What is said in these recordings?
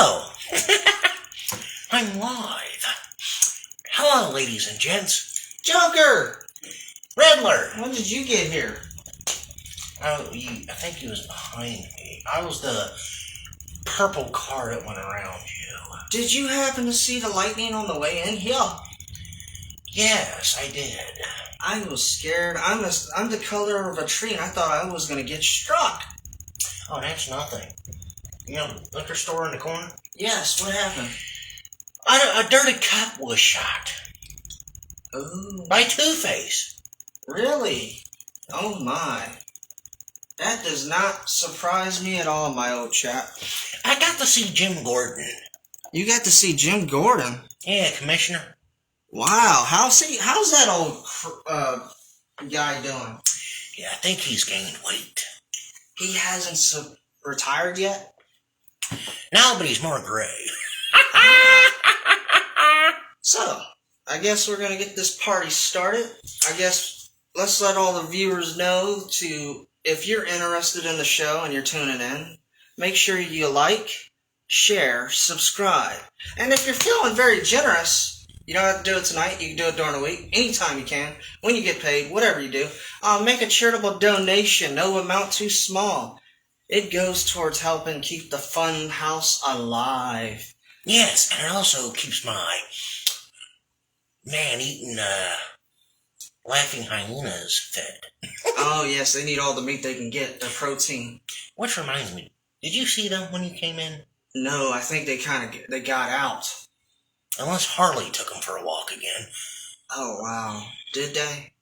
Oh, I'm live. Hello, ladies and gents. Joker! Riddler. When did you get here? Oh, I think he was behind me. I was the purple car that went around you. Did you happen to see the lightning on the way in here? Yes, I did. I was scared. I'm the color of a tree, and I thought I was going to get struck. Oh, that's nothing. You know, liquor store in the corner? Yes, what happened? A dirty cop was shot. Oh, By Two-Face. really? Oh my. That does not surprise me at all, my old chap. I got to see Jim Gordon. You got to see Jim Gordon? Yeah, Commissioner. Wow, how's that old guy doing? Yeah, I think he's gained weight. He hasn't retired yet? No, but he's more gray. So, I guess we're going to get this party started. I guess let's let all the viewers know if you're interested in the show and you're tuning in, make sure you like, share, subscribe. And if you're feeling very generous, you don't have to do it tonight. You can do it during the week, anytime you can, when you get paid, whatever you do. Make a charitable donation, no amount too small. It goes towards helping keep the fun house alive. Yes, and it also keeps my man-eating, laughing hyenas fed. Oh, yes, they need all the meat they can get, the protein. Which reminds me, did you see them when you came in? No, I think they got out. Unless Harley took them for a walk again. Oh, wow. Did they?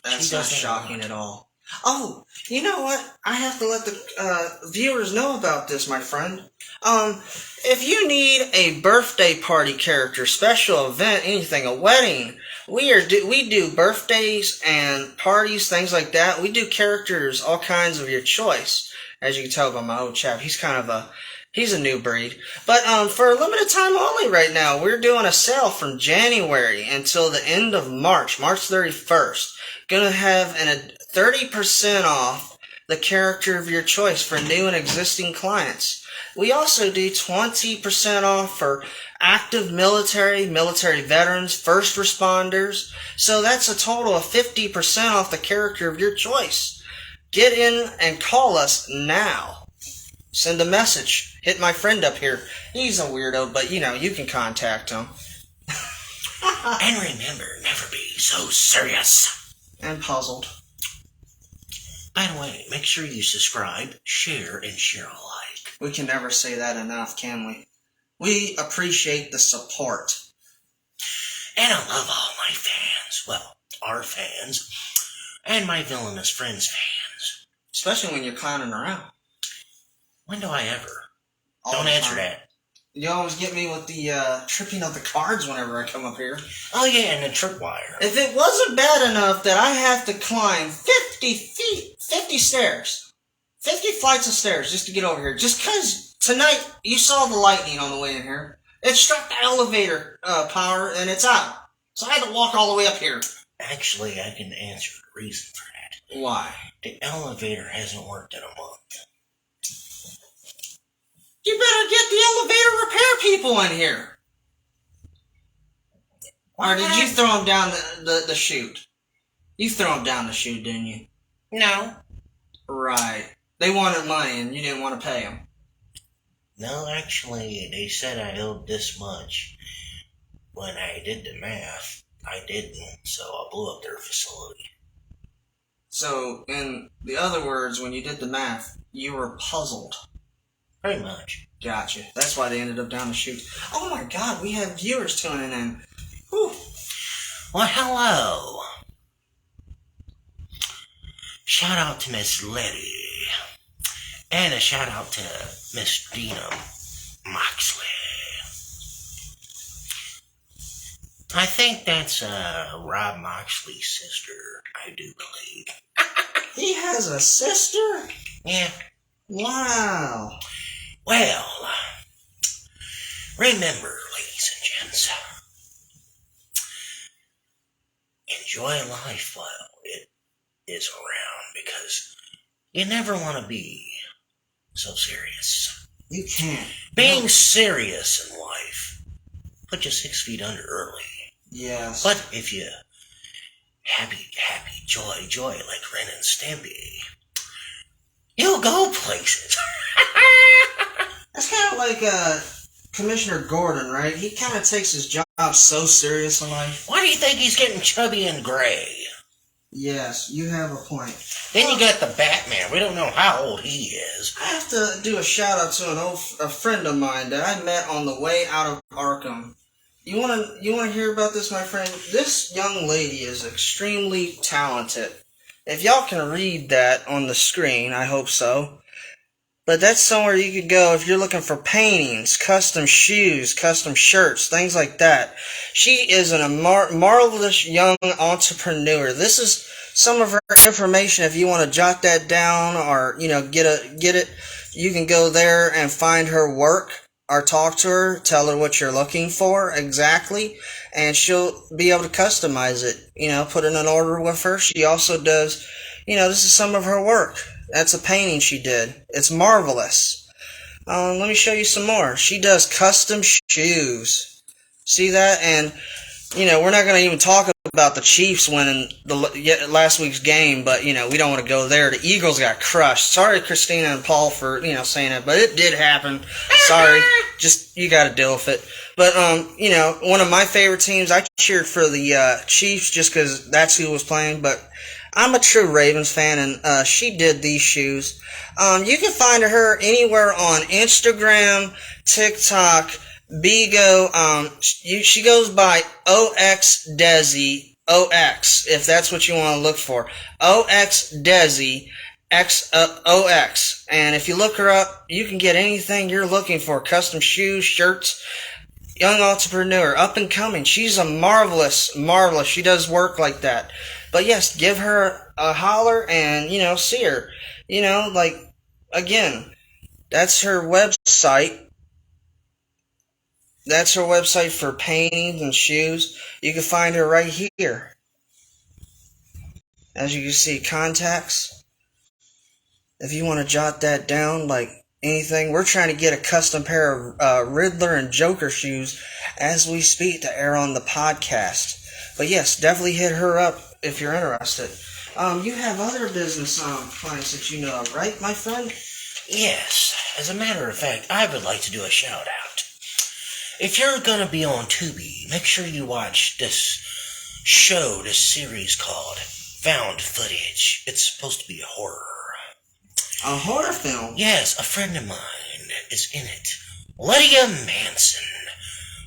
That's She not doesn't shocking want. at all. Oh, you know what? I have to let the viewers know about this, my friend. If you need a birthday party character, special event, anything, a wedding, we do birthdays and parties, things like that. We do characters, all kinds of your choice. As you can tell by my old chap, he's a new breed. But for a limited time only right now, we're doing a sale from January until the end of March 31st. Gonna have a 30% off the character of your choice for new and existing clients. We also do 20% off for active military veterans, first responders. So that's a total of 50% off the character of your choice. Get in and call us now. Send a message. Hit my friend up here. He's a weirdo, but you can contact him. And remember, never be so serious. And puzzled. By the way, make sure you subscribe, share, and share alike. We can never say that enough, can we? We appreciate the support. And I love all my fans. Well, our fans. And my villainous friends' fans. Especially when you're clowning around. When do I ever? All Don't the answer time. that. You always get me with the tripping of the cards whenever I come up here. Oh yeah, and the tripwire. If it wasn't bad enough that I have to climb 50 feet, 50 stairs, 50 flights of stairs just to get over here, just because tonight you saw the lightning on the way in here. It struck the elevator power and it's out. So I had to walk all the way up here. Actually, I can answer the reason for that. Why? The elevator hasn't worked in a month. You better get the elevator repair people in here. Or did you throw them down the chute? You threw them down the chute, didn't you? No. Right. They wanted money and you didn't want to pay them. No, actually, they said I owed this much. When I did the math, I didn't, so I blew up their facility. So, in the other words, when you did the math, you were puzzled. Pretty much. Gotcha. That's why they ended up down the chute. Oh my god, we have viewers tuning in. Whew. Well, hello. Shout out to Miss Letty. And a shout out to Miss Dina Moxley. I think that's Rob Moxley's sister, I do believe. He has a sister? Yeah. Wow. Well, remember, ladies and gents, enjoy life while it is around, because you never want to be so serious. You can't. Being serious in life put you 6 feet under early. Yes. But if you happy, joy, like Ren and Stimpy, you'll go places. That's kind of like Commissioner Gordon, right? He kind of takes his job so serious in life. Why do you think he's getting chubby and gray? Yes, you have a point. Then you got the Batman. We don't know how old he is. I have to do a shout out to a friend of mine that I met on the way out of Arkham. You wanna hear about this, my friend? This young lady is extremely talented. If y'all can read that on the screen, I hope so. But that's somewhere you could go if you're looking for paintings, custom shoes, custom shirts, things like that. She is a marvelous young entrepreneur. This is some of her information. If you want to jot that down or, get it, you can go there and find her work or talk to her, tell her what you're looking for exactly, and she'll be able to customize it, put in an order with her. She also does, this is some of her work. That's a painting she did. It's marvelous. Let me show you some more. She does custom shoes. See that? And, we're not going to even talk about the Chiefs winning last week's game, but, we don't want to go there. The Eagles got crushed. Sorry, Christina and Paul, for, saying that, but it did happen. Sorry. Just, you got to deal with it. But, one of my favorite teams, I cheered for the Chiefs just because that's who was playing, but I'm a true Ravens fan, and she did these shoes. You can find her anywhere on Instagram, TikTok, Bigo. She goes by OX Desi, OX, if that's what you want to look for. OX Desi, OX. And if you look her up, you can get anything you're looking for. Custom shoes, shirts. Young entrepreneur, up and coming. She's a marvelous. She does work like that. But yes, give her a holler and, see her. Again, that's her website. That's her website for paintings and shoes. You can find her right here. As you can see, contacts. If you want to jot that down, like anything, we're trying to get a custom pair of Riddler and Joker shoes as we speak to air on the podcast. But yes, definitely hit her up if you're interested. You have other business clients that you know of, right, my friend? Yes. As a matter of fact, I would like to do a shout out. If you're gonna be on Tubi, make sure you watch this series called Found Footage. It's supposed to be a horror. A horror film? Yes, a friend of mine is in it. Lydia Manson.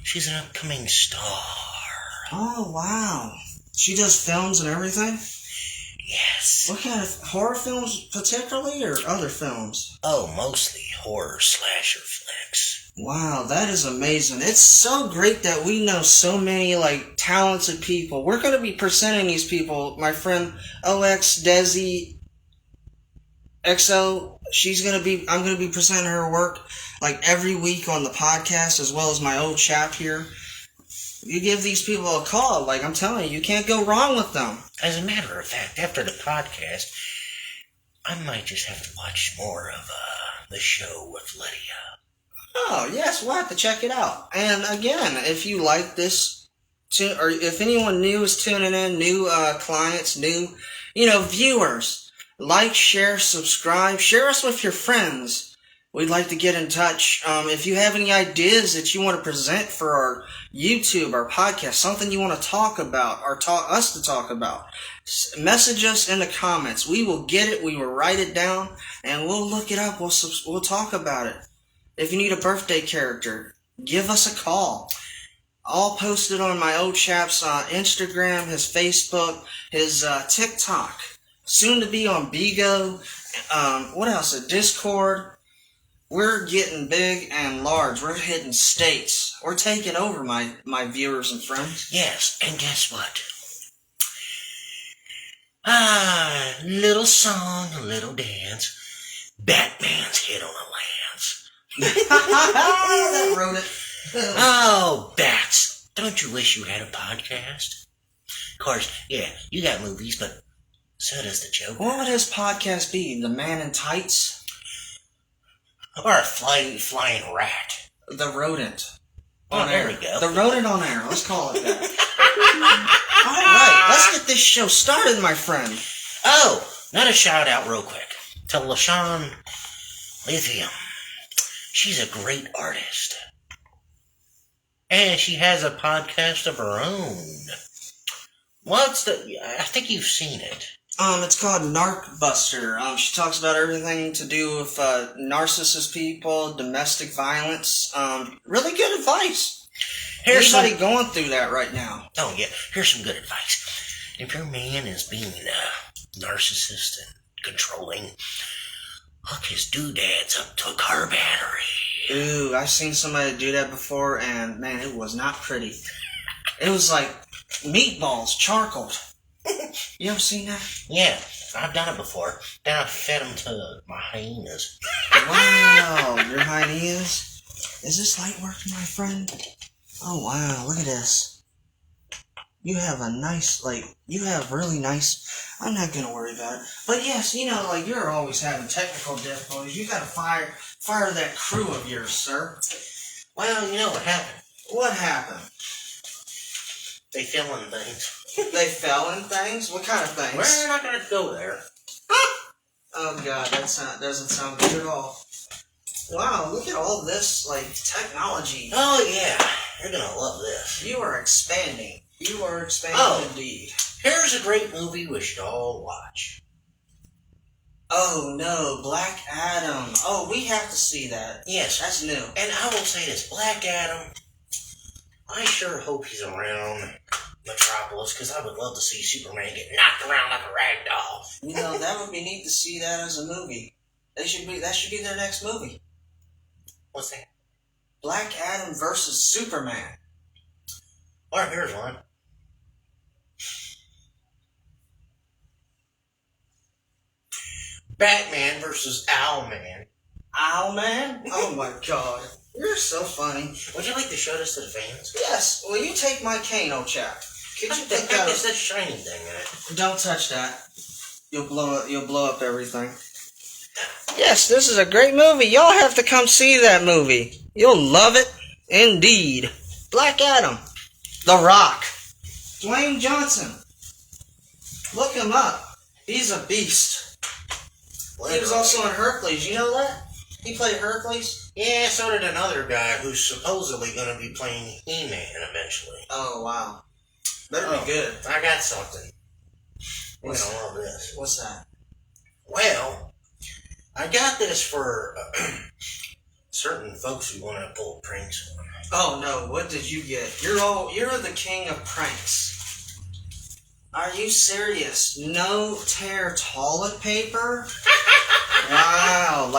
She's an upcoming star. Oh, wow. She does films and everything? Yes. What kind of horror films particularly, or other films? Oh, mostly horror slasher flicks. Wow, that is amazing. It's so great that we know so many, talented people. We're going to be presenting these people. My friend OX Desi XO, I'm going to be presenting her work, every week on the podcast, as well as my old chap here. You give these people a call, I'm telling you can't go wrong with them. As a matter of fact, after the podcast, I might just have to watch more of the show with Lydia. Oh, yes, we'll have to check it out. And again, if you like this, or if anyone new is tuning in, new clients, new, viewers, like, share, subscribe, share us with your friends. We'd like to get in touch. If you have any ideas that you want to present for our YouTube, our podcast, something you want to talk about, or us to talk about, message us in the comments. We will get it. We will write it down, and we'll look it up. We'll talk about it. If you need a birthday character, give us a call. All posted on my old chap's Instagram, his Facebook, his TikTok. Soon to be on Bigo. What else? A Discord. We're getting big and large. We're hitting states. We're taking over, my viewers and friends. Yes, and guess what? Little song, a little dance. Batman's hit on a lance. That wrote it. Oh, Bats. Don't you wish you had a podcast? Of course, yeah, you got movies, but so does the Joker. What would his podcast be? The Man in Tights? Or a flying rat. The rodent. Oh, On there air. we go. The rodent on air. Let's call it that. All right, let's get this show started, my friend. Oh, another shout out real quick to LaShawn Lithium. She's a great artist. And she has a podcast of her own. I think you've seen it. It's called Narc Buster. She talks about everything to do with narcissist people, domestic violence. Really good advice. Anybody going through that right now? Oh yeah, here's some good advice. If your man is being narcissist and controlling, hook his doodads up to a car battery. Ooh, I've seen somebody do that before, and man, it was not pretty. It was like meatballs, charcoaled. You ever seen that? Yeah, I've done it before. Then I fed them to my hyenas. Wow, your hyenas? Is this light work, my friend? Oh wow, look at this. You have really nice, I'm not gonna worry about it. But yes, you're always having technical difficulties. You gotta fire that crew of yours, sir. Well, you know what happened? What happened? They fell in things. They fell in things? What kind of things? We're not gonna go there. Oh god, doesn't sound good at all. Wow, look at all this, technology. Oh yeah, you're gonna love this. You are expanding. You are expanding indeed. Here's a great movie we should all watch. Oh no, Black Adam. Oh, we have to see that. Yes. That's new. And I will say this, Black Adam, I sure hope he's around Metropolis, because I would love to see Superman get knocked around like a rag doll. That would be neat to see that as a movie. That should be their next movie. What's that? Black Adam versus Superman. Or here's one. Batman versus Owlman. Owlman? Oh my god. You're so funny. Would you like to show this to the fans? Yes. Will you take my cane, old chap? Could you take that? that? It's that shiny thing in it. Don't touch that. You'll blow up everything. Yes, this is a great movie. Y'all have to come see that movie. You'll love it indeed. Black Adam. The Rock. Dwayne Johnson. Look him up. He's a beast. He was also in Hercules. You know that? He played Hercules? Yeah, so did another guy who's supposedly going to be playing He-Man eventually. Oh, wow. Better be good. I got something. You're going to love this. What's that? Well, I got this for certain folks who want to pull pranks on. Oh, no. What did you get? You're the king of pranks. Are you serious? No tear toilet paper? Wow,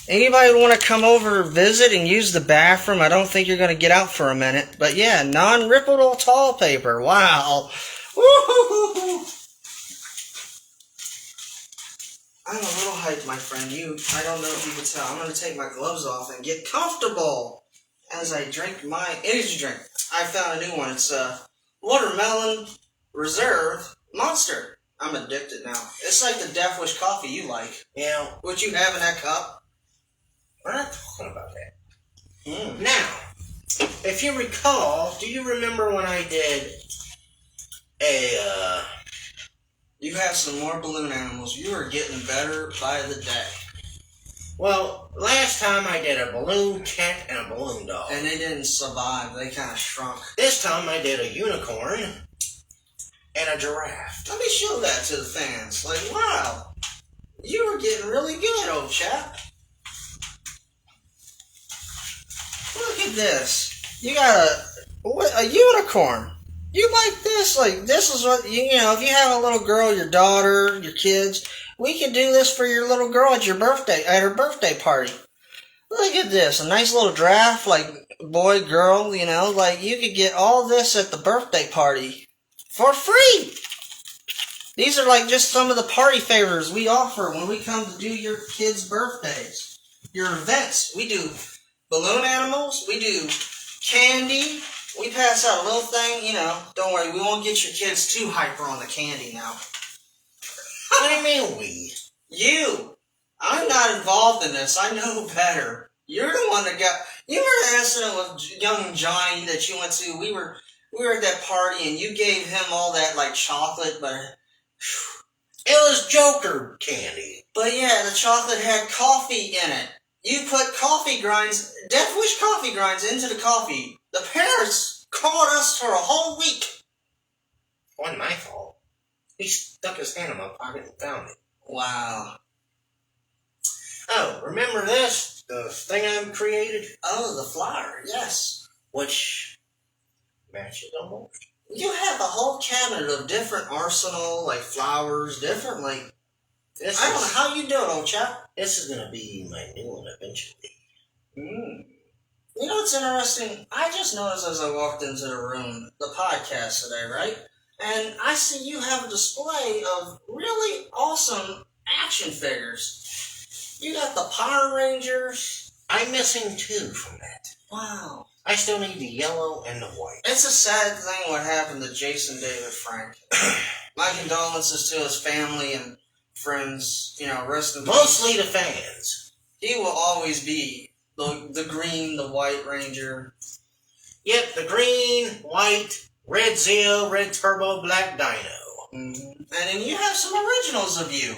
anybody would want to come over, visit, and use the bathroom? I don't think you're going to get out for a minute. But yeah, non-rippable toilet paper. Wow. Woo-hoo-hoo-hoo. I'm a little hyped, my friend. I don't know if you can tell. I'm going to take my gloves off and get comfortable as I drink my energy drink. I found a new one. It's Watermelon Reserve Monster. I'm addicted now. It's like the Death Wish coffee you like. Yeah. What you have in that cup? We're not talking about that. Now, if you recall, do you remember when I did You have some more balloon animals. You are getting better by the day. Well, last time I did a balloon cat and a balloon dog. And they didn't survive. They kind of shrunk. This time I did a unicorn and a giraffe. Let me show that to the fans. Wow. You were getting really good, old chap. Look at this. You got a unicorn. You like this? This is what, if you have a little girl, your daughter, your kids, we could do this for your little girl at her birthday party. Look at this. A nice little giraffe, boy, girl, you could get all this at the birthday party for free. These are just some of the party favors we offer when we come to do your kids' birthdays. Your events. We do balloon animals. We do candy. We pass out a little thing, Don't worry, we won't get your kids too hyper on the candy now. What do you mean we? You. I'm not involved in this. I know better. You're the one that got. You were the incident with young Johnny that you went to. We were at that party and you gave him all that like chocolate, but It was Joker candy. yeah, the chocolate had coffee in it. You put coffee grinds, Death Wish coffee grinds into the coffee. The parents called us for a whole week. It wasn't my fault. He stuck his hand in my pocket and found it. Wow. Oh, remember this? The thing I created? Oh, the flower, yes. Which matches almost. You have a whole cabinet of different arsenal, like flowers, different, like, This I don't know is, how you do it, old chap. this is going to be my new one eventually. You know what's interesting? I just noticed as I walked into the room, the podcast today, right? And I see you have a display of really awesome action figures. You got the Power Rangers. I'm missing 2 from that. Wow. I still need the yellow and the white. It's a sad thing what happened to Jason David Frank. My condolences to his family and friends. You know, rest in peace. Mostly the fans. He will always be the green, the white Ranger. Yep, the green, white, red Zeo, red Turbo, black Dino. Mm-hmm. And then you have some originals of you.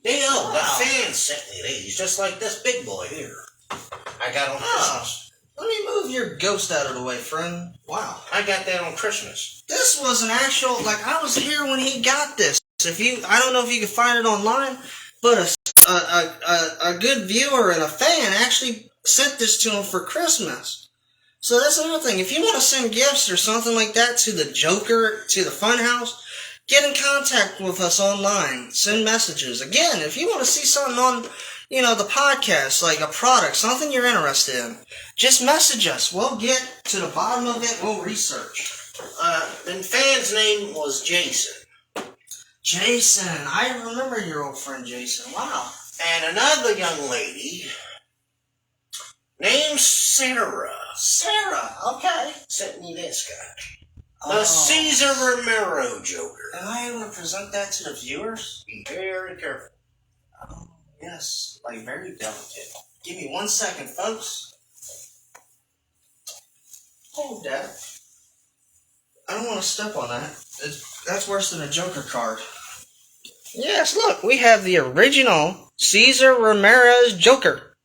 Wow. Wow. The fans sent me these, just like this big boy here. I got on Christmas. Let me move your ghost out of the way, friend. Wow. I got that on Christmas. This was an actual, like, I was here when he got this. I don't know if you can find it online, but a good viewer and a fan actually sent this to him for Christmas. So that's another thing. If you want to send gifts or something like that to the Joker, to the Funhouse, get in contact with us online. Send messages. Again, if you want to see something on, the podcast, like a product, something you're interested in, just message us. We'll get to the bottom of it. We'll research. The fan's name was Jason. Jason. I remember your old friend Jason. Wow. And another young lady named Sarah Sarah. Okay. sent me this guy. The Cesar Romero Joker. Am I able to present that to the viewers? Be very careful. Oh, yes. Like, very delicate. Give me 1 second, folks. Hold that. I don't want to step on that. That's worse than a Joker card. Yes, look. We have the original Cesar Ramirez Joker.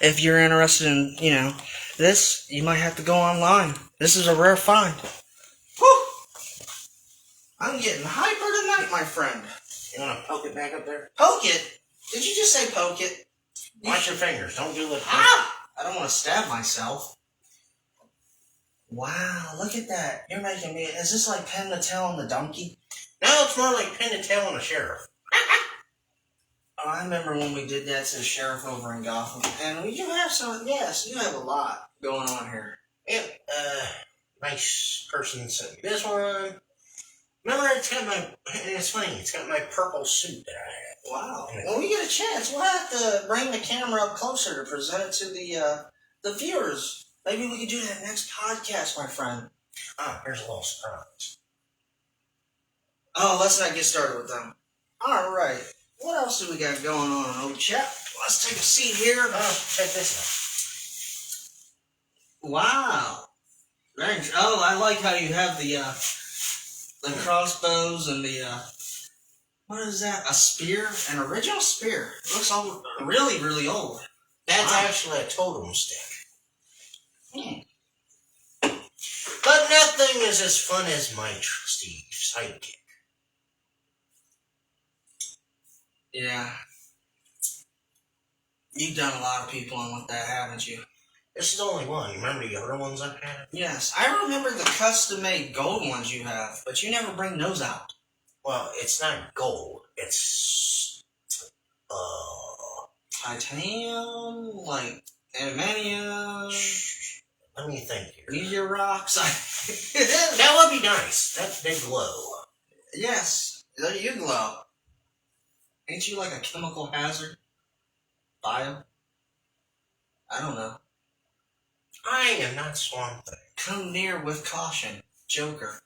If you're interested in, this, you might have to go online. This is a rare find. Whew! I'm getting hyper tonight, my friend. You want to poke it back up there? Poke it? Did you just say poke it? Watch your fingers. Don't do it. Ah! I don't want to stab myself. Wow, look at that. You're making me... Is this like Penn the Tail on the donkey? No, it's more like pin the tail on a sheriff. Oh, I remember when we did that to the sheriff over in Gotham. And you have some... Yes, you have a lot going on here. Yeah, nice person sent me this one. Remember, it's funny, it's got my purple suit that I had. Wow. When we get a chance, we'll have to bring the camera up closer to present it to the viewers. Maybe we could do that next podcast, my friend. Ah, here's a little surprise. Oh, let's not get started with them. All right. What else do we got going on, old chap? Let's take a seat here. Oh, check this Wow. Thanks. Oh, I like how you have the crossbows and the, what is that? A spear? An original spear. It looks all really, really old. out. That's Wow. actually a totem stick. But nothing is as fun as my trusty sidekick. Yeah. You've done a lot of people on with that, haven't you? This is only one. Remember the other ones I've had? Yes. I remember the custom-made gold ones you have, but you never bring those out. Well, it's not gold. It's, Titanium, like adamantium, let me think here. meteor rocks. That would be nice. That's big glow. Yes, there you glow. Ain't you like a chemical hazard? Bio? I don't know. I am not Swamp Thing. Come near with caution, Joker.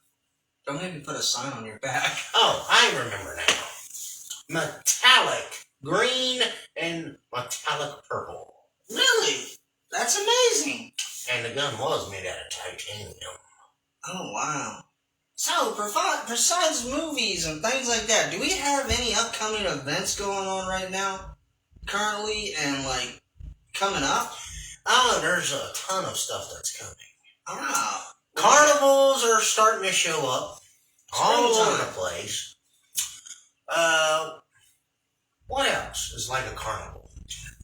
Don't maybe put a sign on your back. Oh, I remember now. Metallic green, and metallic purple. Really? That's amazing. And the gun was made out of titanium. Oh, wow. So, besides movies and things like that, do we have any upcoming events going on right now? Currently and, like, coming up? Oh, there's a ton of stuff that's coming. Ah. Carnivals are starting to show up all over Springtime. the place. What else is like a carnival?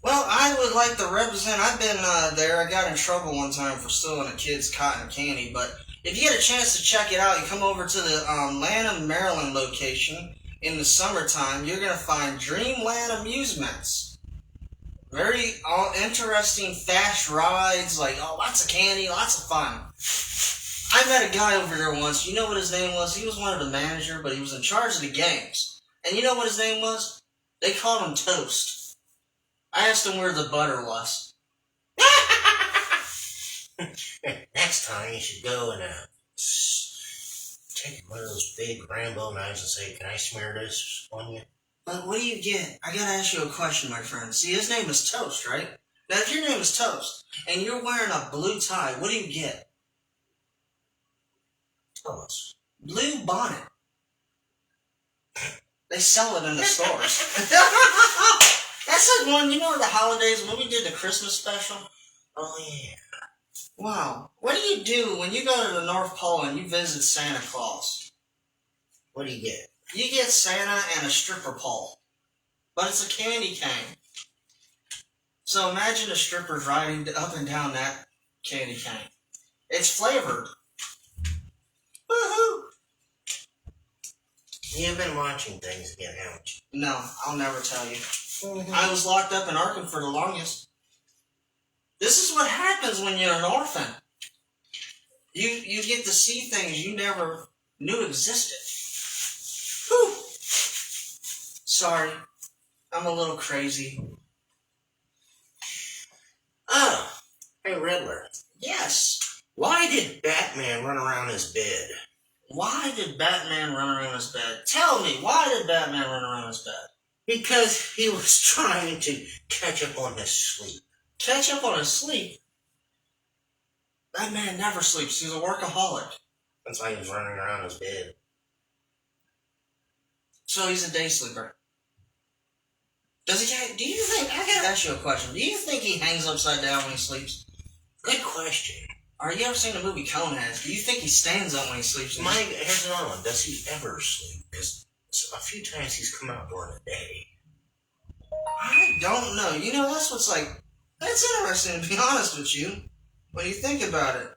Well, I would like to represent. I've been there. I got in trouble one time for stealing a kid's cotton candy. But if you get a chance to check it out, you come over to the Lanham, Maryland location in the summertime. You're gonna find Dreamland Amusements. Very interesting, fast rides. Like lots of candy, lots of fun. I met a guy over there once. You know what his name was? He was one of the manager, but he was in charge of the games. And you know what his name was? They called him Toast. I asked him where the butter was. Next time you should go and take one of those big Rambo knives and say, "Can I smear this on you?" But what do you get? I gotta ask you a question, my friend. See, his name is Toast, right? Now, if your name is Toast and you're wearing a blue tie, what do you get? Tell us. Blue bonnet. They sell it in the stores. That's like one, you know, the holidays when we did the Christmas special? Oh, yeah. Wow. What do you do when you go to the North Pole and you visit Santa Claus? What do you get? You get Santa and a stripper pole. But it's a candy cane. So imagine the strippers riding up and down that candy cane. It's flavored. Woohoo! You've been watching things again, haven't you? No, I'll never tell you. I was locked up in Arkham for the longest. This is what happens when you're an orphan. You get to see things you never knew existed. Whew. Sorry, I'm a little crazy. Oh, hey, Riddler. Yes. Why did Batman run around his bed? Why did Batman run around his bed? Tell me, why did Batman run around his bed? Because he was trying to catch up on his sleep. Catch up on his sleep? That man never sleeps. He's a workaholic. That's why he was running around his bed. So he's a day sleeper. Does he? Do you think? I gotta ask you a question. Do you think he hangs upside down when he sleeps? Good question. Are you ever seen the movie Coneheads? Do you think he stands up when he sleeps? Mike, here's another one. Does he ever sleep? Because a few times he's come out during the day. I don't know. You know, that's what's like. That's interesting, to be honest with you, when you think about it.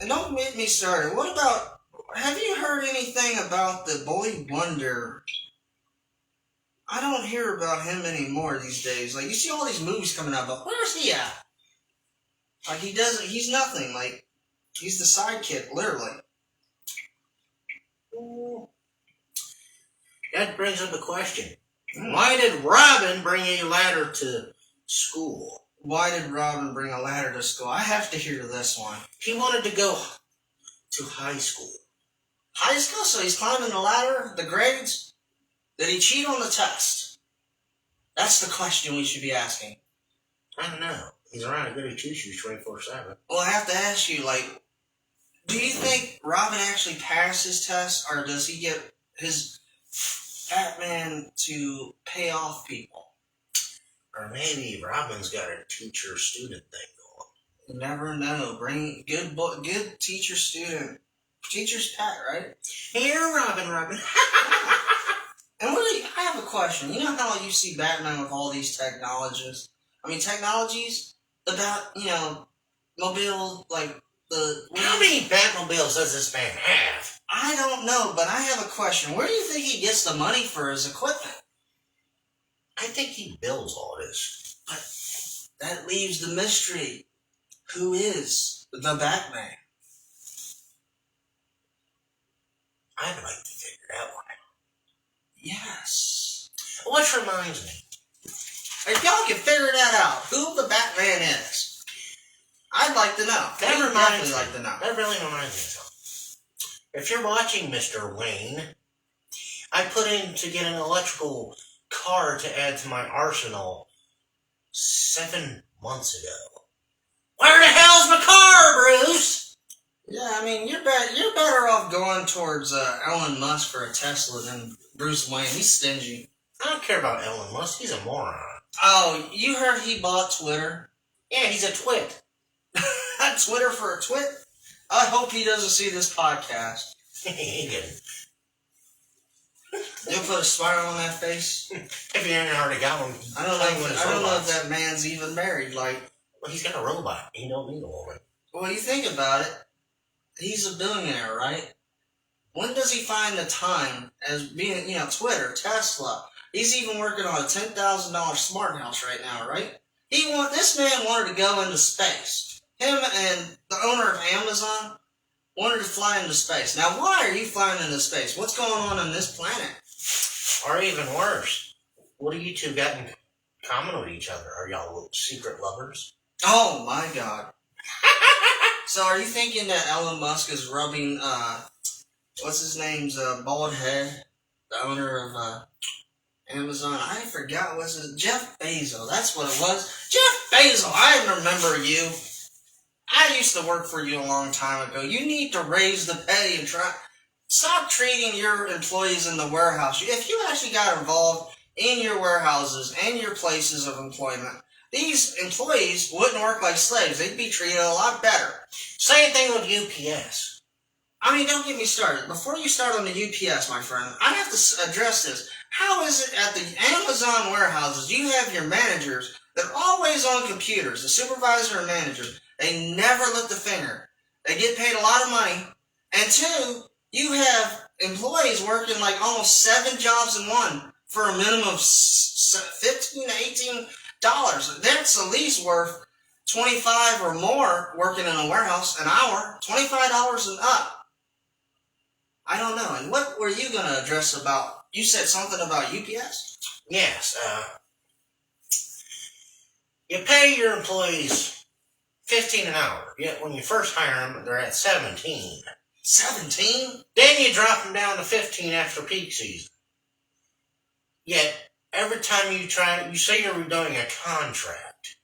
And don't get me started. What about? Have you heard anything about the Boy Wonder? I don't hear about him anymore these days. Like, you see all these movies coming out, but where's he at? Like, he's nothing. Like, he's the sidekick, literally. That brings up a question. Why did Robin bring a ladder to school? Why did Robin bring a ladder to school? I have to hear this one. He wanted to go to high school. High school? So he's climbing the ladder, the grades? Did he cheat on the test? That's the question we should be asking. I don't know. He's around a goody two-shoes 24/7. Well, I have to ask you, like, do you think Robin actually passed his test, or does he get his Batman to pay off people? Or maybe Robin's got a teacher-student thing going. You never know. Bring good teacher-student. Teacher's pet, right? Here, Robin. And I have a question. You know how you see Batman with all these technologies? Technologies about, mobile, like the... How many Batmobiles does this man have? I don't know, but I have a question. Where do you think he gets the money for his equipment? I think he builds all this. But that leaves the mystery. Who is the Batman? I'd like to figure that one out. Yes. Which reminds me. If y'all can figure that out, who the Batman is, I'd like to know. That really reminds me of something. If you're watching Mr. Wayne, I put in to get an electrical car to add to my arsenal 7 months ago. Where the hell's my car, Bruce? Yeah, I mean, you're better off going towards Elon Musk for a Tesla than Bruce Wayne. He's stingy. I don't care about Elon Musk. He's a moron. Oh, you heard he bought Twitter? Yeah, he's a twit. Twitter for a twit? I hope he doesn't see this podcast. He didn't. You'll put a smile on that face? If you ain't already got one, I don't know if that man's even married. Like, well, he's got a robot. He don't need a woman. well, you think about it. He's a billionaire, right? When does he find the time as being, Twitter, Tesla? He's even working on a $10,000 smart house right now, right? This man wanted to go into space. Him and the owner of Amazon wanted to fly into space. Now, why are you flying into space? What's going on this planet? Or even worse, what do you two got in common with each other? Are y'all secret lovers? Oh my God. So are you thinking that Elon Musk is rubbing, what's his name's bald head? The owner of Amazon. I forgot, was it Jeff Bezos? That's what it was. Jeff Bezos, I remember you. I used to work for you a long time ago. You need to raise the pay and stop treating your employees in the warehouse. If you actually got involved in your warehouses and your places of employment, these employees wouldn't work like slaves. They'd be treated a lot better. Same thing with UPS. I mean, don't get me started. Before you start on the UPS, my friend, I have to address this. How is it at the Amazon warehouses, you have your managers that are always on computers, the supervisor and manager, they never lift a finger. They get paid a lot of money. And two, you have employees working like almost 7 jobs in one for a minimum of $15 to $18. That's at least worth $25 or more working in a warehouse an hour, $25 and up. I don't know. And what were you going to address about? You said something about UPS? Yes, you pay your employees $15 an hour, yet when you first hire them, they're at $17. 17? Then you drop them down to $15 after peak season. Yet, every time you say you're doing a contract,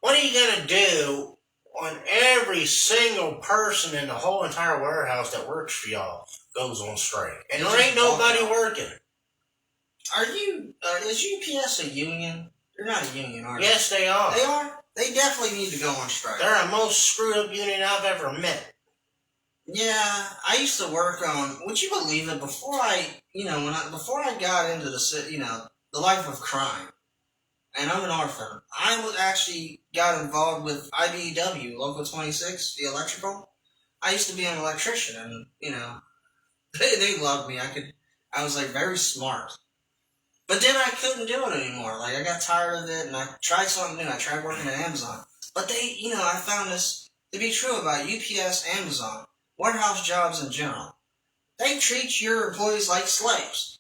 what are you going to do when every single person in the whole entire warehouse that works for y'all goes on strike? And there ain't nobody working. Is UPS a union? They're not a union, are they? Yes, they are. They are? They definitely need to go on strike. They're the most screwed up union I've ever met. Yeah, I used to work on, would you believe it, before I got into the life of crime, and I'm an orphan, I actually got involved with IBEW, Local 26, the electrical. I used to be an electrician, and, they loved me. I was like very smart. But then I couldn't do it anymore. Like, I got tired of it, and I tried something new. I tried working at Amazon. But I found this to be true about UPS, Amazon, warehouse jobs in general. They treat your employees like slaves.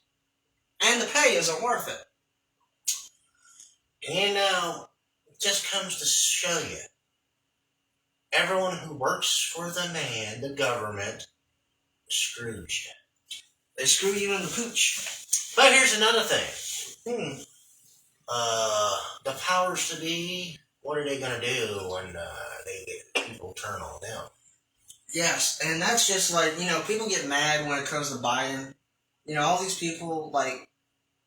And the pay isn't worth it. And it just comes to show you, everyone who works for the man, the government, screws you. They screw you in the pooch. But here's another thing. The powers to be, what are they going to do when they get people turn on them? Yes, and that's just like, people get mad when it comes to Biden. All these people, like,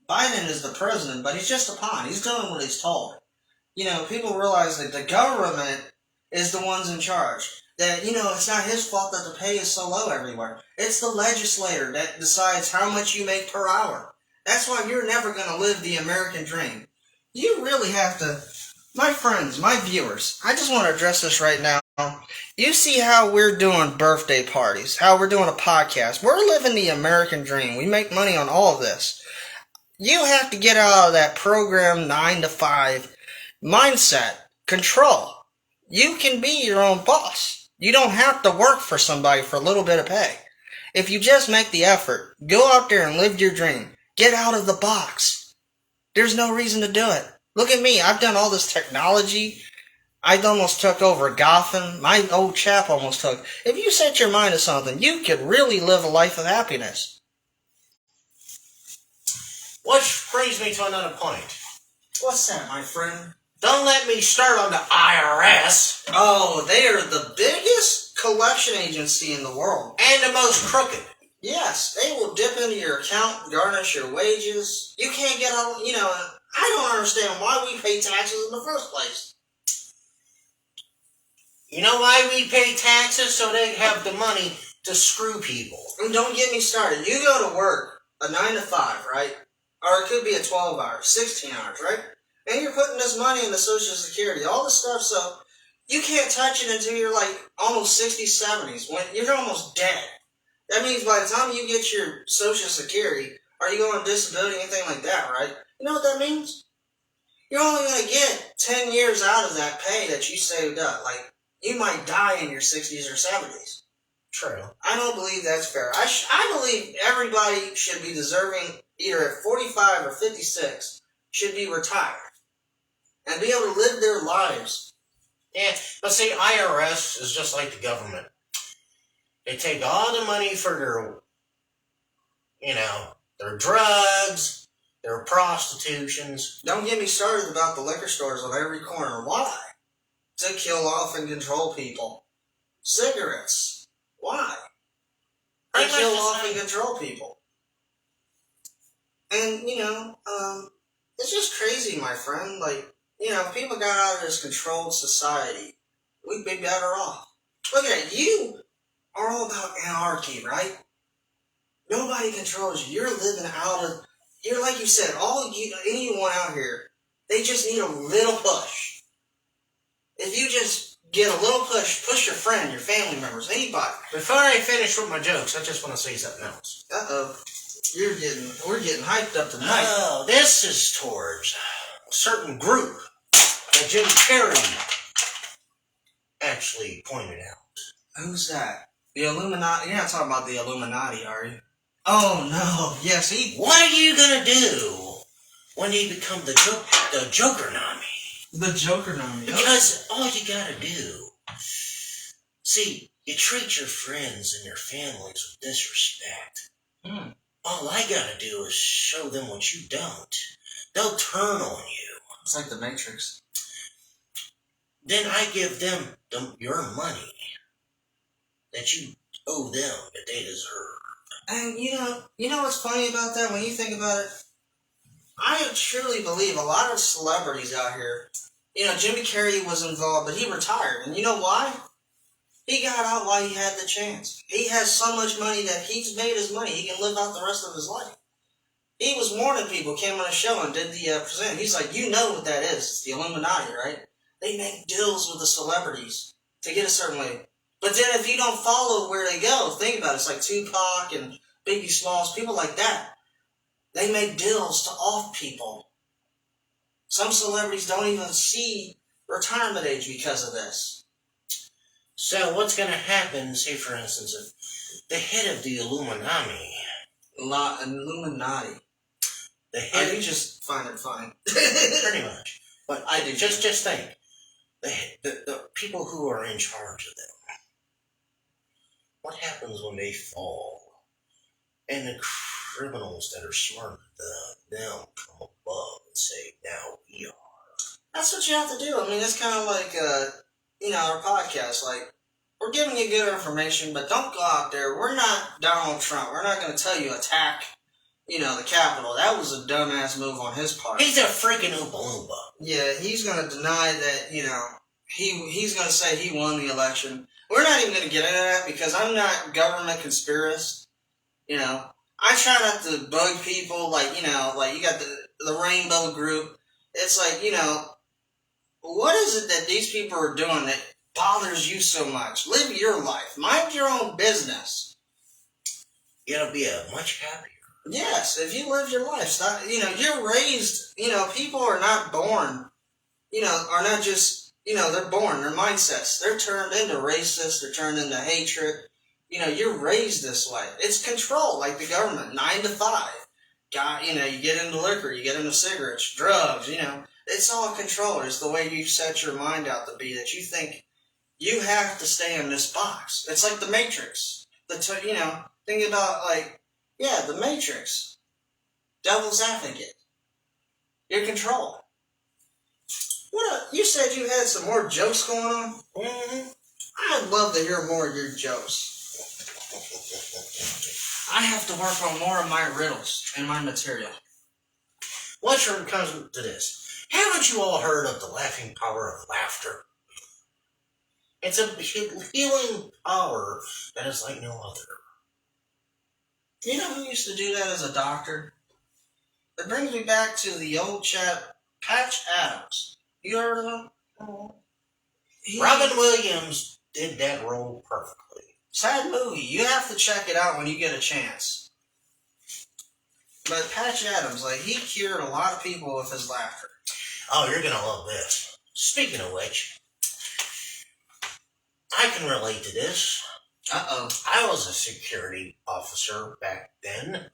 Biden is the president, but he's just a pawn. He's doing what he's told. People realize that the government is the ones in charge. That, it's not his fault that the pay is so low everywhere. It's the legislator that decides how much you make per hour. That's why you're never going to live the American dream. You really have to... My friends, my viewers, I just want to address this right now. You see how we're doing birthday parties, how we're doing a podcast. We're living the American dream. We make money on all of this. You have to get out of that program 9 to 5 mindset. Control. You can be your own boss. You don't have to work for somebody for a little bit of pay. If you just make the effort, go out there and live your dream. Get out of the box. There's no reason to do it. Look at me. I've done all this technology. I almost took over Gotham. My old chap almost took. If you set your mind to something, you could really live a life of happiness. Which brings me to another point. What's that, my friend? Don't let me start on the IRS. Oh, they are the biggest collection agency in the world. And the most crooked. Yes, they will dip into your account, garnish your wages. You can't get on, I don't understand why we pay taxes in the first place. You know why we pay taxes? So they have the money to screw people. And don't get me started. You go to work, a 9 to 5, right? Or it could be a 12 hours, 16 hours, right? And you're putting this money into Social Security, all this stuff, so you can't touch it until you're like almost 60s, 70s, when you're almost dead. That means by the time you get your Social Security, or you go on disability, anything like that, right? You know what that means? You're only going to get 10 years out of that pay that you saved up. Like, you might die in your 60s or 70s. True. I don't believe that's fair. I believe everybody should be deserving, either at 45 or 56, should be retired. And be able to live their lives. Yeah, but see, IRS is just like the government. They take all the money for their drugs, their prostitutions. Don't get me started about the liquor stores on every corner. Why? To kill off and control people. Cigarettes. Why? To kill off and control people. And, it's just crazy, my friend. Like, if people got out of this controlled society, we'd be better off. Look at it. You are all about anarchy, right? Nobody controls you. You're living you're like you said, anyone out here, they just need a little push. If you just get a little push your friend, your family members, anybody. Before I finish with my jokes, I just want to say something else. Uh-oh. We're getting hyped up tonight. Oh, this is towards a certain group that Jim Carrey actually pointed out. Who's that? The Illuminati? You're not talking about the Illuminati, are you? Oh, no. Yes, What are you going to do when they become the Jokernami? The Jokernami. Because all you got to do, see, you treat your friends and your families with disrespect. All I got to do is show them what you don't. They'll turn on you. It's like the Matrix. Then I give them your money that you owe them that they deserve. And you know what's funny about that when you think about it? I truly believe a lot of celebrities out here, Jimmy Carrey was involved, but he retired. And you know why? He got out while he had the chance. He has so much money that he's made his money. He can live out the rest of his life. He was warning people, came on a show and did the present. He's like, you know what that is. It's the Illuminati, right? They make deals with the celebrities to get a certain way. But then if you don't follow where they go, think about it. It's like Tupac and Biggie Smalls, people like that. They make deals to off people. Some celebrities don't even see retirement age because of this. So what's going to happen, say for instance, if the head of the Illuminati... Illuminati. The head... You just find it fine. Pretty much. But I do. Just think. The people who are in charge of them. What happens when they fall? And the criminals that are smarter than them come above and say, now we are. That's what you have to do. I mean, it's kind of like, our podcast. Like, we're giving you good information, but don't go out there. We're not Donald Trump. We're not going to tell you attack, the Capitol. That was a dumbass move on his part. He's a freaking Oompa Loompa. Yeah, he's going to deny that, he's going to say he won the election. We're not even going to get into that because I'm not government conspiracist. I try not to bug people like you got the Rainbow Group. It's like, what is it that these people are doing that bothers you so much? Live your life. Mind your own business. You'll be much happier. Yes, if you live your life. Stop, you're raised, people are not born, are not just, they're born, their mindsets. They're turned into racist, they're turned into hatred. You're raised this way. It's control, like the government, 9 to 5. You get into liquor, you get into cigarettes, drugs, It's all control. It's the way you set your mind out to be, that you think you have to stay in this box. It's like the Matrix. Think about, the Matrix. Devil's advocate. You're controlling. You said you had some more jokes going on? Mm-hmm. I'd love to hear more of your jokes. I have to work on more of my riddles and my material. What sure comes to this? Haven't you all heard of the laughing power of laughter? It's a healing power that is like no other. You know who used to do that as a doctor? It brings me back to the old chap, Patch Adams. You heard of him? Robin Williams did that role perfectly. Sad movie. You have to check it out when you get a chance. But Patch Adams, he cured a lot of people with his laughter. Oh, you're gonna love this. Speaking of which, I can relate to this. Uh-oh. I was a security officer back then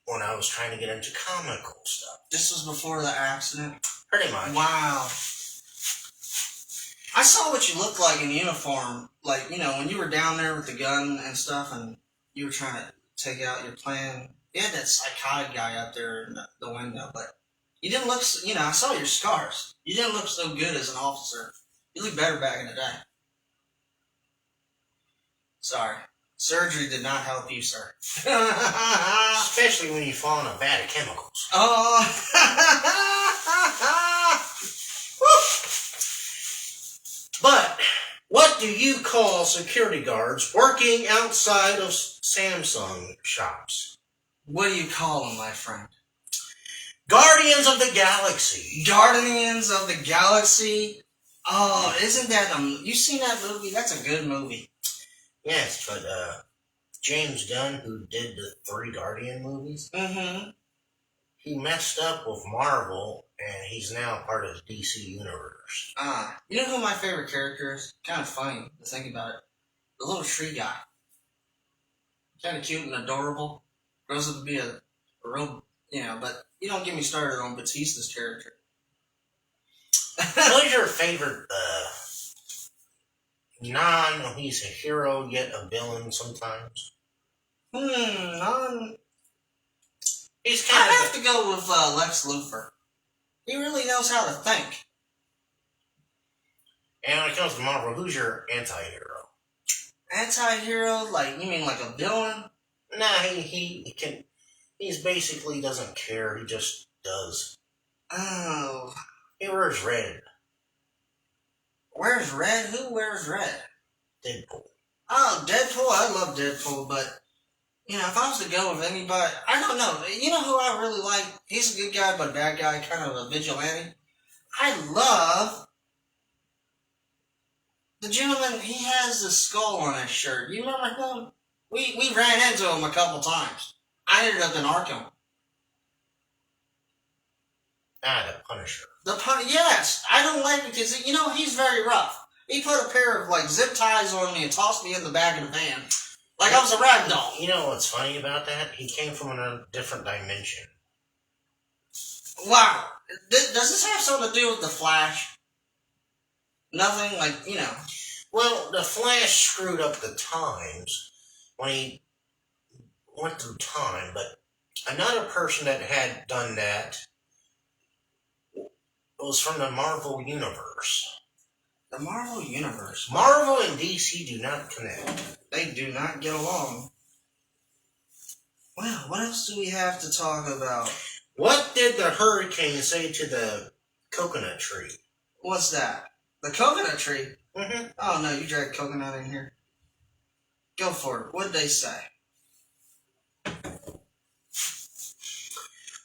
when I was trying to get into comical stuff. This was before the accident? Pretty much. Wow. I saw what you looked like in uniform. When you were down there with the gun and stuff and you were trying to take out your plan. You had that psychotic guy up there in the window, but you didn't look, I saw your scars. You didn't look so good as an officer. You looked better back in the day. Sorry. Surgery did not help you, sir. Especially when you fall in a vat of chemicals. Oh. But what do you call security guards working outside of Samsung shops? What do you call them, my friend? Guardians of the Galaxy. Guardians of the Galaxy? Oh, isn't that you seen that movie? That's a good movie. Yes, but James Gunn, who did the 3 Guardian movies, he messed up with Marvel, and he's now part of the DC Universe. You know who my favorite character is? Kind of funny to think about it. The little tree guy. Kind of cute and adorable. Grows up to be a real, but you don't get me started on Batista's character. Who's your favorite, he's a hero, yet a villain sometimes? He's kind I have to go with Lex Luthor. He really knows how to think. And when it comes to Marvel, who's your anti-hero? Anti-hero? You mean like a villain? Nah, he's basically doesn't care, he just does. Oh. He wears red. Wears red? Who wears red? Deadpool. Oh, Deadpool? I love Deadpool, but, if I was to go with anybody, I don't know. You know who I really like? He's a good guy, but a bad guy, kind of a vigilante. I love the gentleman, he has the skull on his shirt. You remember him? We ran into him a couple times. I ended up in Arkham. The Punisher. Yes, I don't like it because, he's very rough. He put a pair of, zip ties on me and tossed me in the back of the van. Like I was a rag doll. You know what's funny about that? He came from a different dimension. Wow. Does this have something to do with the Flash? Nothing? Well, the Flash screwed up the times when he went through time, but another person that had done that was from the Marvel Universe. The Marvel Universe. Marvel and DC do not connect. They do not get along. Well, what else do we have to talk about? What did the hurricane say to the coconut tree? What's that? The coconut tree? Mm-hmm. Oh, no, you dragged coconut in here. Go for it. What'd they say?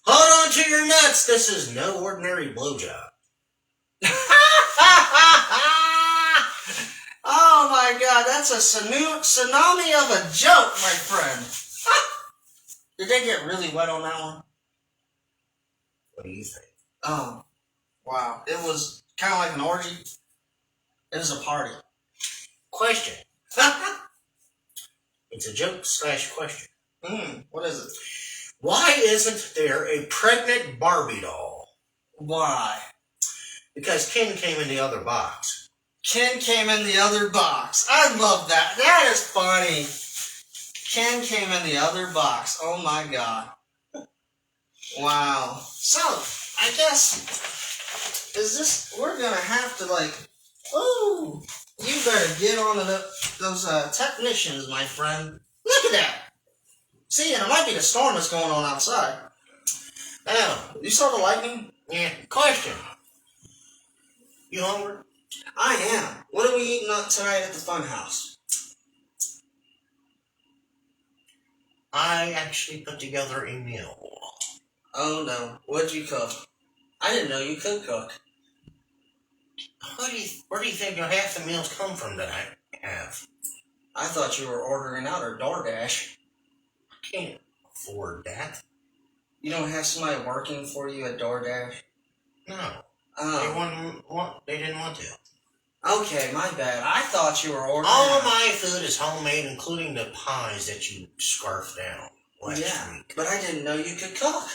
Hold on to your nuts. This is no ordinary blowjob. Oh my God, that's a tsunami of a joke, my friend. Did they get really wet on that one? What do you think? Oh, wow. It was kind of like an orgy. It was a party. Question. It's a joke / question. What is it? Why isn't there a pregnant Barbie doll? Why? Because Ken came in the other box. Ken came in the other box. I love that. That is funny. Ken came in the other box. Oh my God. Wow. So, I guess, we're gonna have to, like, ooh, you better get on to those technicians, my friend. Look at that. See, and it might be the storm that's going on outside. Now, you saw the lightning? Yeah, question. You hungry? I am. What are we eating tonight at the fun house? I actually put together a meal. Oh no, what'd you cook? I didn't know you could cook. Where do you think half the meals come from that I have? I thought you were ordering out or DoorDash. I can't afford that. You don't have somebody working for you at DoorDash? No. Oh. They didn't want to. Okay, my bad. I thought you were ordering All out. my food is homemade, including the pies that you scarfed down last week. But I didn't know you could cook.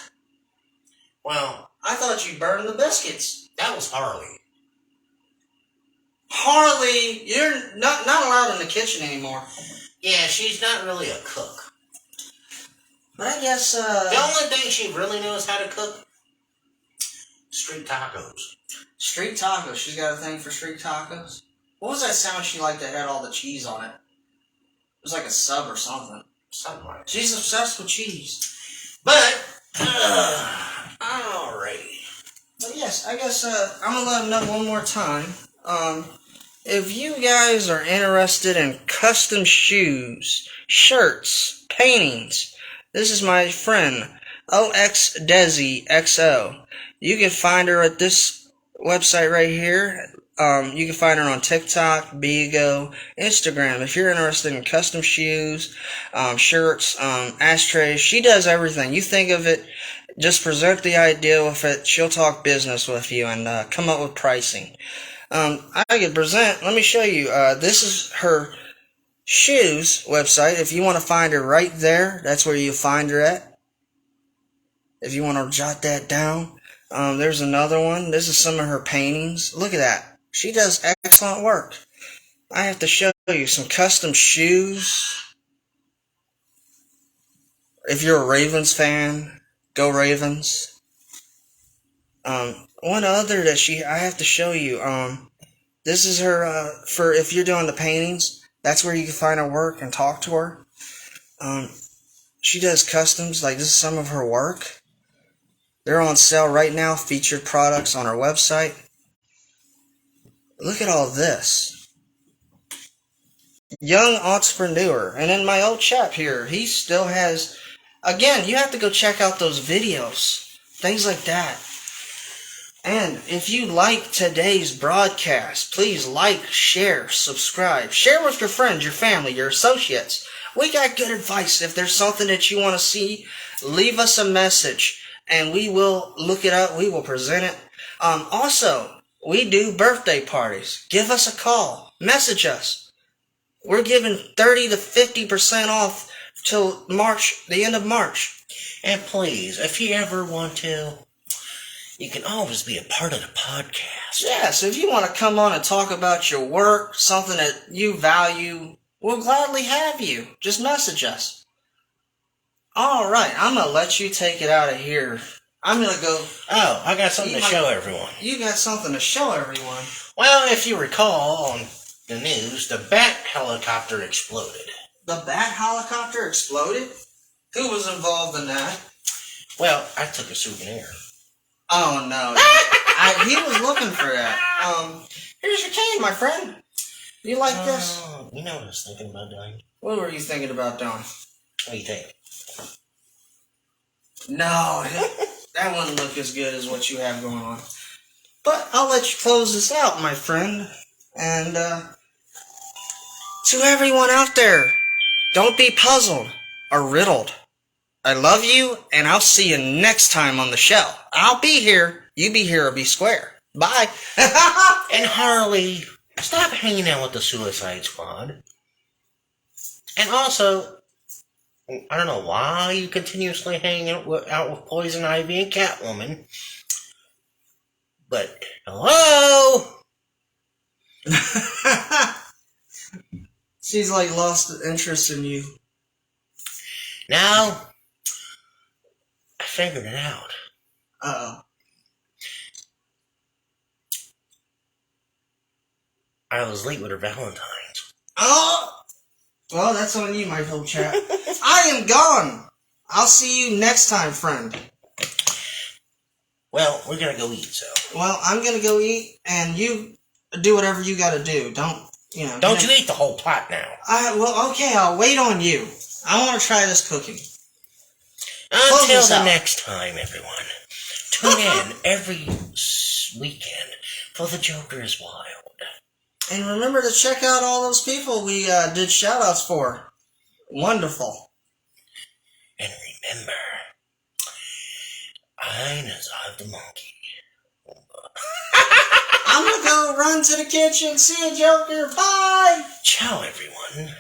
Well, I thought you burned the biscuits. that was Harley. Harley, you're not allowed in the kitchen anymore. Yeah, she's not really a cook. But I guess, The only thing she really knows how to cook, street tacos. Street tacos. She's got a thing for street tacos. What was that sandwich she liked that had all the cheese on it? It was like a sub or something. Something like that. She's obsessed with cheese. But, alrighty. But yes, I guess I'm gonna let them know one more time. If you guys are interested in custom shoes, shirts, paintings, this is my friend OXDesiXO. You can find her at this website right here. You can find her on TikTok, Bigo, Instagram. If you're interested in custom shoes, shirts, ashtrays, she does everything. You think of it, just present the idea with it. She'll talk business with you and come up with pricing. I can present. Let me show you. This is her shoes website. If you want to find her right there, that's where you find her at. If you want to jot that down. There's another one. This is some of her paintings. Look at that. She does excellent work. I have to show you some custom shoes. If you're a Ravens fan, go Ravens. One other that I have to show you. This is her, for if you're doing the paintings, that's where you can find her work and talk to her. She does customs, like this is some of her work. They're on sale right now, featured products on our website. Look at all this. Young entrepreneur. And then my old chap here, he still has, again, you have to go check out those videos. Things like that. And if you like today's broadcast, please like, share, subscribe. Share with your friends, your family, your associates. We got good advice. If there's something that you want to see, leave us a message. And we will look it up. We will present it. Also, we do birthday parties. Give us a call. Message us. We're giving 30 to 50% off till March, the end of March. And please, if you ever want to, you can always be a part of the podcast. Yes, if you want to come on and talk about your work, something that you value, we'll gladly have you. Just message us. All right, I'm going to let you take it out of here. I'm going to go. Oh, I got something to show everyone. You got something to show everyone. Well, if you recall on the news, the Bat helicopter exploded. The Bat helicopter exploded? Who was involved in that? Well, I took a souvenir. Oh, no. He was looking for that. Here's your cane, my friend. You like this? You know what I was thinking about doing? What were you thinking about doing? What do you think? No, that wouldn't look as good as what you have going on. But I'll let you close this out, my friend. And to everyone out there, don't be puzzled or riddled. I love you, and I'll see you next time on the show. I'll be here. You be here or be square. Bye. And Harley, stop hanging out with the Suicide Squad. And also, I don't know why you continuously hang out with Poison Ivy and Catwoman. But, hello? She's like lost interest in you. Now, I figured it out. Uh-oh. I was late with her Valentine's. Oh! Well, that's on you, my little chap. I am gone. I'll see you next time, friend. Well, we're gonna go eat, so. Well, I'm gonna go eat, and you do whatever you gotta do. Don't you eat the whole pot now. Well, okay, I'll wait on you. I want to try this cooking. Until the next time, everyone. Tune in every weekend for The Joker is Wild. And remember to check out all those people we did shout-outs for. Wonderful. And remember, Ines of the monkey. I'm gonna go run to the kitchen. See you, Joker. Bye. Ciao, everyone.